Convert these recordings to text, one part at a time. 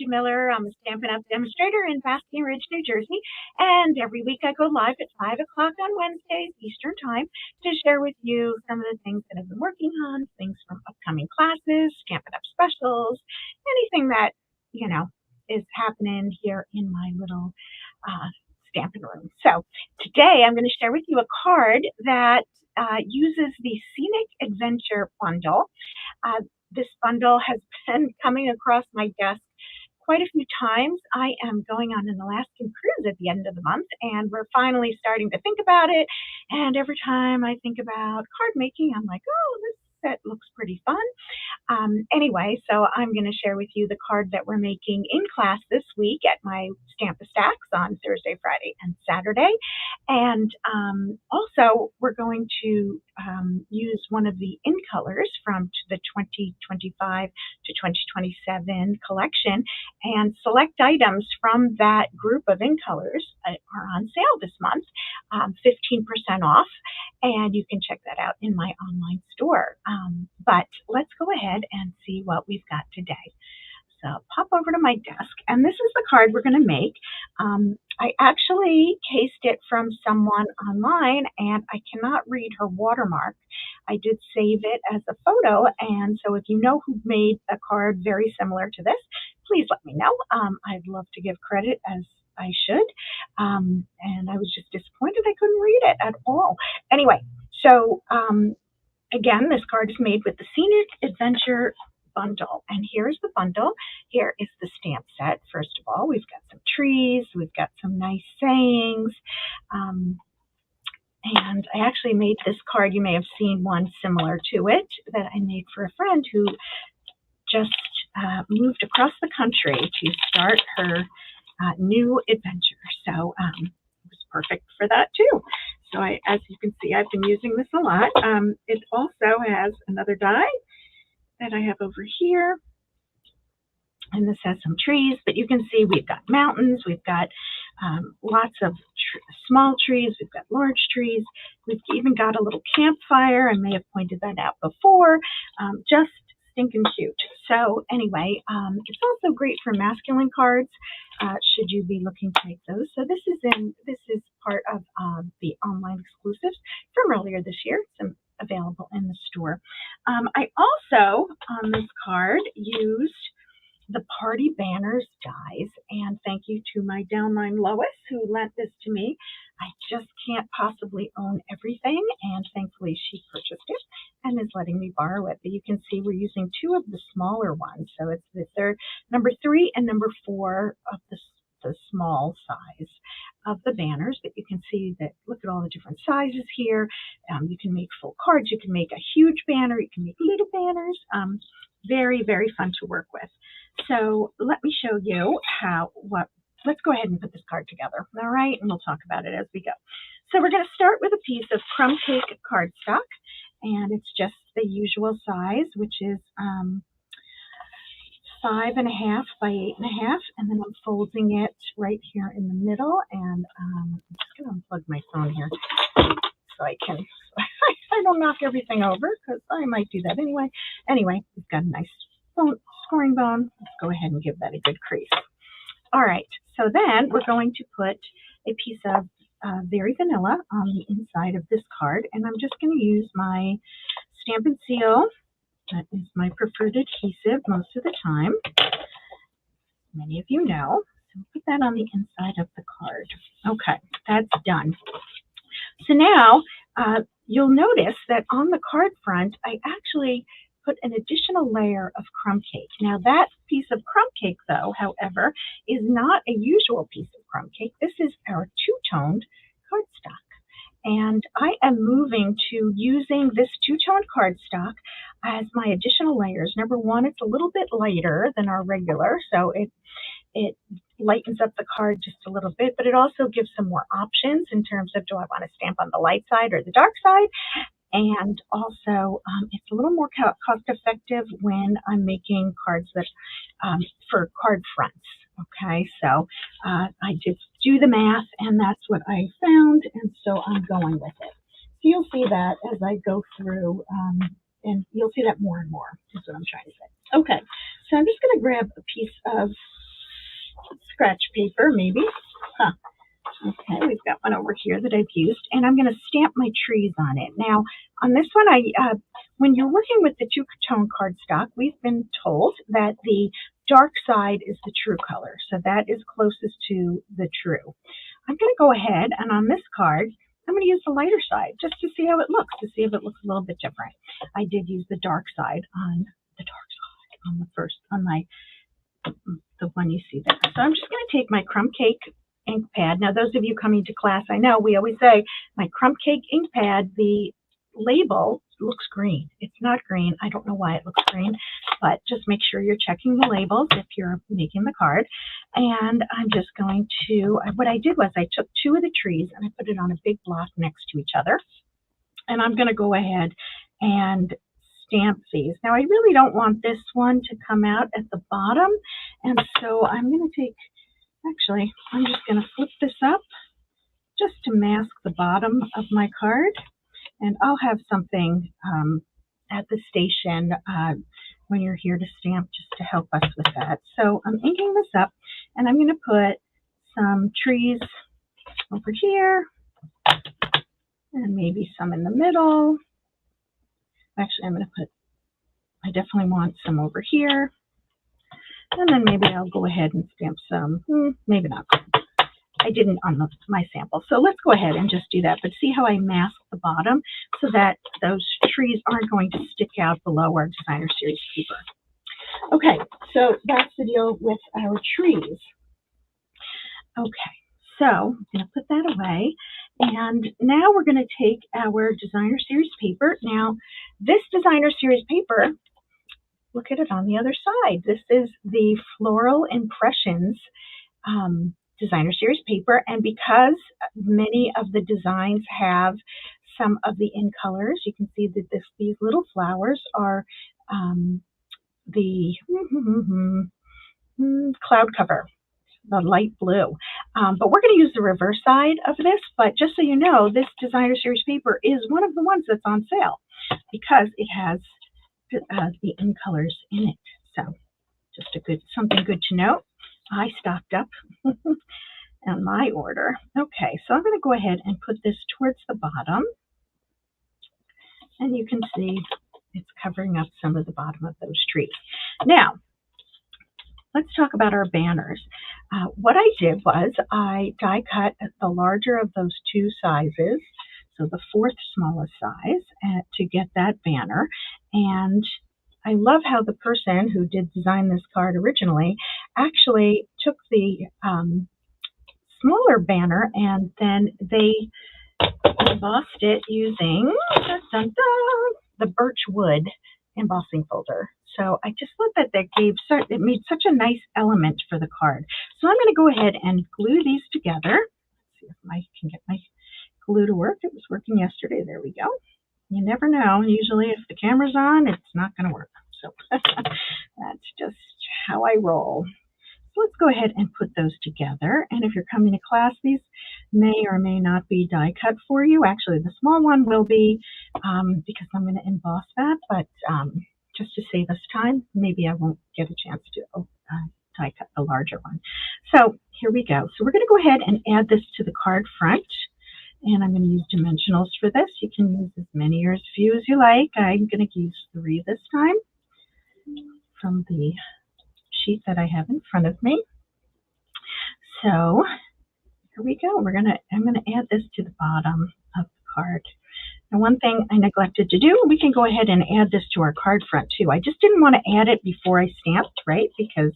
Brenda Miller. I'm a Stampin' Up demonstrator in Basking Ridge, New Jersey. And every week I go live at 5 o'clock on Wednesdays, Eastern Time, to share with you some of the things that I've been working on, things from upcoming classes, Stampin' Up specials, anything that, is happening here in my little Stampin' room. So today I'm going to share with you a card that uses the Scenic Adventure bundle. This bundle has been coming across my desk quite a few times. I am going on an Alaskan cruise at the end of the month, and we're finally starting to think about it. And every time I think about card making, I'm like, oh, this set looks pretty fun. Anyway, so I'm going to share with you the card that we're making in class this week at my Stamp-A-Stacks on Thursday, Friday, and Saturday. And also, we're going to use one of the in colors from the 2025 to 2027 collection, and select items from that group of in colors are on sale this month, 15% off, and you can check that out in my online store. But let's go ahead and see what we've got today. So pop over to my desk, and this is the card we're going to make. I actually cased it from someone online, and I cannot read her watermark. I did save it as a photo, and so if you know who made a card very similar to this, please let me know. I'd love to give credit as I should, and I was just disappointed I couldn't read it at all. Anyway, so again, this card is made with the Scenic Adventure bundle, and here's the bundle. Here is the stamp set. First of all, we've got some trees, we've got some nice sayings, and I actually made this card. You may have seen one similar to it that I made for a friend who just moved across the country to start her new adventure. So it was perfect for that too. So as you can see, I've been using this a lot. It also has another die that I have over here, and this has some trees, but you can see we've got mountains, we've got lots of small trees, we've got large trees, we've even got a little campfire. I may have pointed that out before. Just stinking cute. So anyway, it's also great for masculine cards, should you be looking to make those. So this is part of the online exclusives from earlier this year. Some available in the store. I also, on this card, used the Party Banners dies, and thank you to my downline Lois who lent this to me. I just can't possibly own everything, and thankfully she purchased it and is letting me borrow it. But you can see we're using two of the smaller ones, so it's the third, number 3 and number 4 of the small size of the banners. But you can see that, look at all the different sizes here. You can make full cards, you can make a huge banner, you can make little banners. Very, very fun to work with. So let me show you let's go ahead and put this card together, all right? And we'll talk about it as we go. So we're going to start with a piece of Crumb Cake cardstock, and it's just the usual size, which is 5.5 by 8.5, and then I'm folding it right here in the middle, and I'm just going to unplug my phone here so I don't knock everything over, because I might do that anyway. Anyway, we've got a nice scoring bone. Let's go ahead and give that a good crease. All right, so then we're going to put a piece of Very Vanilla on the inside of this card, and I'm just going to use my Stampin' Seal. That is my preferred adhesive most of the time. Many of you know. So put that on the inside of the card. Okay, that's done. So now you'll notice that on the card front, I actually put an additional layer of Crumb Cake. Now that piece of Crumb Cake, though, however, is not a usual piece of Crumb Cake. This is our two-toned cardstock. And I am moving to using this two-tone cardstock as my additional layers. Number one, it's a little bit lighter than our regular, so it lightens up the card just a little bit, but it also gives some more options in terms of, do I want to stamp on the light side or the dark side? And also, it's a little more cost-effective when I'm making cards that for card fronts. Okay, so I just do the math, and that's what I found, and so I'm going with it. So you'll see that as I go through, and you'll see that more and more, is what I'm trying to say. Okay, so I'm just going to grab a piece of scratch paper, maybe. Huh. Okay, we've got one over here that I've used, and I'm going to stamp my trees on it. Now, on this one, when you're working with the two-tone cardstock, we've been told that the dark side is the true color, so that is closest to the true. I'm going to go ahead, and on this card, I'm going to use the lighter side just to see how it looks, to see if it looks a little bit different. I did use the dark side on the one you see there. So I'm just going to take my Crumb Cake ink pad. Now, those of you coming to class, I know we always say my Crumb Cake ink pad, the label looks green. It's not green. I don't know why it looks green, but just make sure you're checking the labels if you're making the card. And I'm just going to, what I did was I took two of the trees and I put it on a big block next to each other. And I'm going to go ahead and stamp these. Now, I really don't want this one to come out at the bottom. And so I'm going to take, actually, I'm just going to flip this up just to mask the bottom of my card. And I'll have something at the station when you're here to stamp just to help us with that. So I'm inking this up, and I'm going to put some trees over here and maybe some in the middle. Actually, I'm going to put, I definitely want some over here. And then maybe I'll go ahead and stamp some, maybe not. I didn't on my sample. So let's go ahead and just do that. But see how I mask the bottom so that those trees aren't going to stick out below our Designer Series paper. Okay, so that's the deal with our trees. Okay, so I'm going to put that away. And now we're going to take our Designer Series paper. Now, this Designer Series paper, look at it on the other side. This is the Floral Impressions Designer Series paper, and because many of the designs have some of the in colors, you can see that these little flowers are the cloud cover, the light blue. But we're going to use the reverse side of this, but just so you know, this Designer Series paper is one of the ones that's on sale because it has the in colors in it. So just something good to note. I stocked up on my order. Okay, so I'm going to go ahead and put this towards the bottom. And you can see it's covering up some of the bottom of those trees. Now, let's talk about our banners. What I did was I die cut the larger of those two sizes, so the fourth smallest size, to get that banner. And I love how the person who did design this card originally actually took the smaller banner and then they embossed it using the birch wood embossing folder. So I just thought that it made such a nice element for the card. So I'm going to go ahead and glue these together. Let's see if I can get my glue to work. It was working yesterday. There we go. You never know. Usually if the camera's on, it's not going to work. So that's just how I roll. So let's go ahead and put those together. And if you're coming to class, these may or may not be die cut for you. Actually, the small one will be because I'm going to emboss that. But just to save us time, maybe I won't get a chance to die cut the larger one. So here we go. So we're going to go ahead and add this to the card front. And I'm going to use dimensionals for this. You can use as many or as few as you like. I'm going to use 3 this time from the sheet that I have in front of me. So here we go. I'm going to add this to the bottom of the card. Now, one thing I neglected to do, we can go ahead and add this to our card front too. I just didn't want to add it before I stamped, right? Because,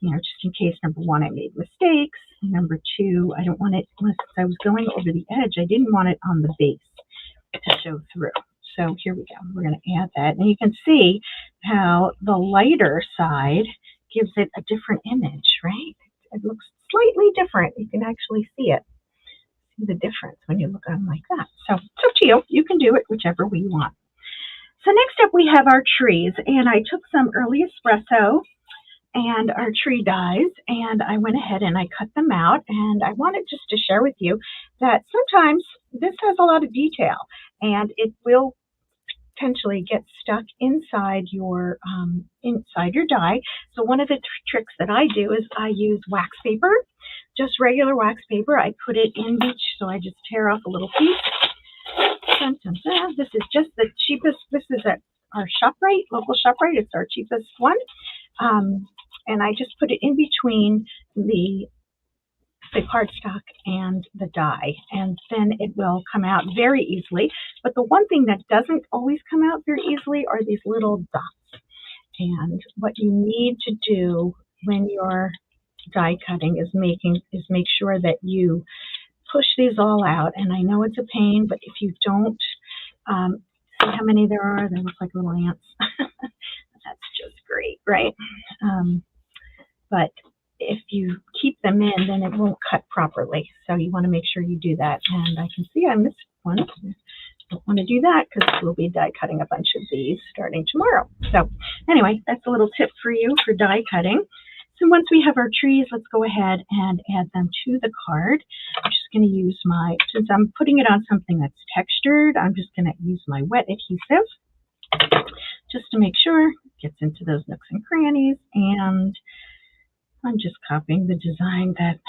just in case, number 1, I made mistakes. Number 2, I don't want it, unless I was going over the edge, I didn't want it on the base to show through. So here we go. We're going to add that. And you can see how the lighter side gives it a different image, right? It looks slightly different. You can actually see it. See the difference when you look on like that. So it's up to you. You can do it whichever way you want. So next up we have our trees. And I took some early espresso and our tree dies, and I went ahead and I cut them out, and I wanted just to share with you that sometimes this has a lot of detail, and it will potentially get stuck inside your die. So one of the tricks that I do is I use wax paper, just regular wax paper. I put it in each, so I just tear off a little piece. Dun, dun, dun. This is just the cheapest. This is at our ShopRite, local ShopRite. It's our cheapest one. And I just put it in between the cardstock and the die, and then it will come out very easily. But the one thing that doesn't always come out very easily are these little dots. And what you need to do when you're die cutting is make sure that you push these all out. And I know it's a pain, but if you don't, see how many there are? They look like little ants. That's just great, right? But if you keep them in, then it won't cut properly. So you want to make sure you do that. And I can see I missed one. Don't want to do that because we'll be die cutting a bunch of these starting tomorrow. So anyway, that's a little tip for you for die cutting. So once we have our trees, let's go ahead and add them to the card. I'm just going to use since I'm putting it on something that's textured, I'm just going to use my wet adhesive just to make sure it gets into those nooks and crannies. And I'm just copying the design that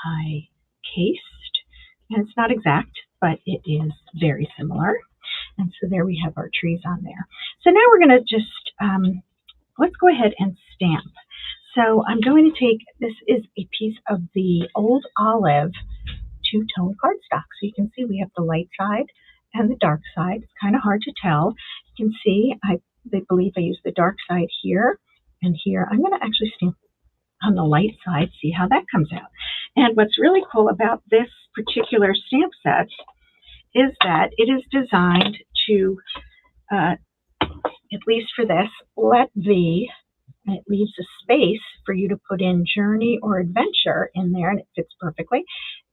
I cased. And it's not exact, but it is very similar. And so there we have our trees on there. So now we're going to just, let's go ahead and stamp. So I'm going to take, this is a piece of the old olive two-tone cardstock. So you can see we have the light side and the dark side. It's kind of hard to tell. You can see, I believe I used the dark side here and here. I'm going to actually stamp on the light side, see how that comes out. And what's really cool about this particular stamp set is that it is designed to, at least for this, it leaves a space for you to put in journey or adventure in there, and it fits perfectly.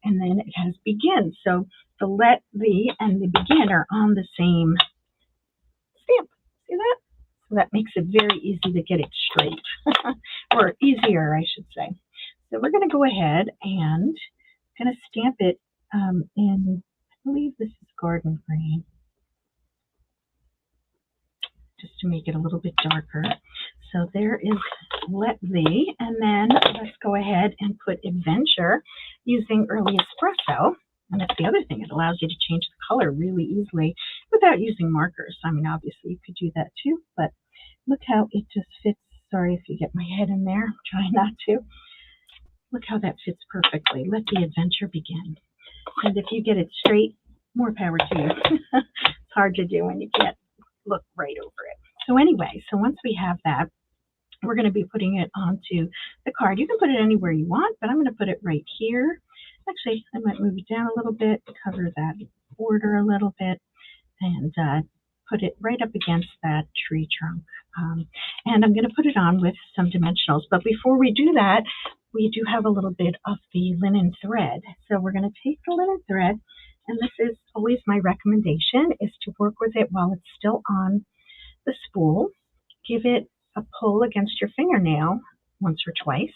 And then it has begin. So the let the and the begin are on the same stamp. See that? So that makes it very easy to get it straight, or easier, I should say. So we're going to go ahead and going to stamp it in, I believe this is garden green, just to make it a little bit darker. So there is let thee, and then let's go ahead and put adventure using early espresso. And that's the other thing, it allows you to change the color really easily without using markers. I mean, obviously you could do that too, but look how it just fits. Sorry if you get my head in there, I'm trying not to. Look how that fits perfectly. Let the adventure begin. And if you get it straight, more power to you. It's hard to do when you can't look right over it. So anyway, so once we have that, we're going to be putting it onto the card. You can put it anywhere you want, but I'm going to put it right here. Actually, I might move it down a little bit, cover that border a little bit, and put it right up against that tree trunk. And I'm going to put it on with some dimensionals. But before we do that, we do have a little bit of the linen thread. So we're going to take the linen thread, and this is always my recommendation, is to work with it while it's still on the spool. Give it a pull against your fingernail once or twice,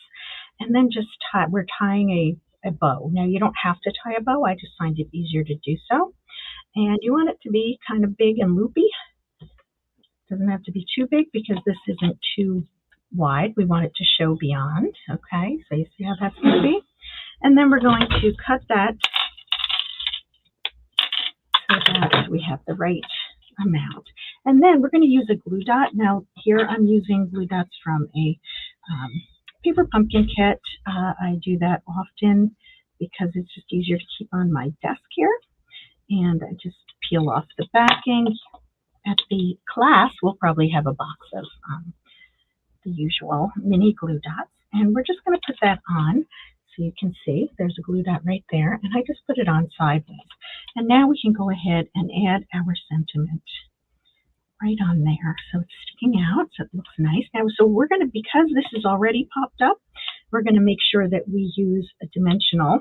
and then just tie. We're tying a bow. Now you don't have to tie a bow. I just find it easier to do so. And you want it to be kind of big and loopy. Doesn't have to be too big because this isn't too wide. We want it to show beyond. Okay, so you see how that's going to be. And then we're going to cut that so that we have the right amount. And then we're going to use a glue dot. Now here I'm using glue dots from a paper pumpkin kit. I do that often because it's just easier to keep on my desk here. And I just peel off the backing. At the class, we'll probably have a box of the usual mini glue dots. And we're just going to put that on. So you can see there's a glue dot right there. And I just put it on sideways. And now we can go ahead and add our sentiment right on there. So it's sticking out, so it looks nice. Now, so we're going to, because this is already popped up, we're going to make sure that we use a dimensional.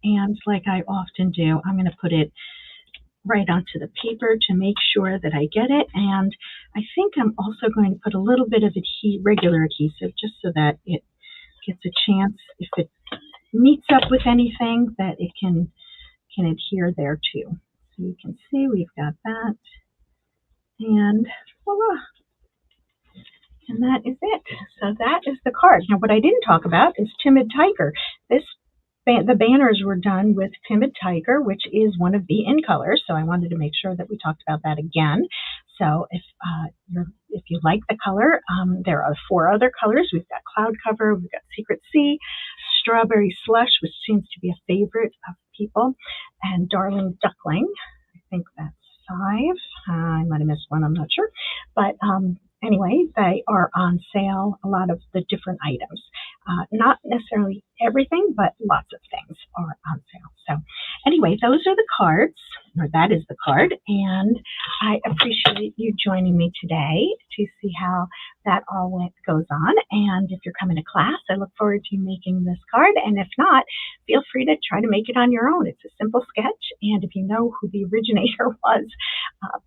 And like I often do, I'm going to put it right onto the paper to make sure that I get it. And I think I'm also going to put a little bit of regular adhesive just so that it gets a chance, if it meets up with anything, that it can adhere there too. So you can see we've got that. And voila. And that is it. So that is the card. Now, what I didn't talk about is Timid Tiger. The banners were done with Timid Tiger, which is one of the in colors. So I wanted to make sure that we talked about that again. So if you like the color, there are 4 other colors. We've got Cloud Cover, we've got Secret Sea, Strawberry Slush, which seems to be a favorite of people, and Darling Duckling. I think that's 5. I might have missed one, I'm not sure. But anyway, they are on sale, a lot of the different items. Not necessarily everything, but lots of things are on sale. So anyway, those are the cards, or that is the card, and I appreciate you joining me today to see how that all goes on. And if you're coming to class, I look forward to you making this card, and if not, feel free to try to make it on your own. It's a simple sketch, and if you know who the originator was,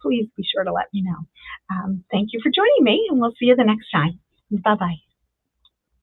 please be sure to let me know. Thank you for joining me, and we'll see you the next time. Bye-bye.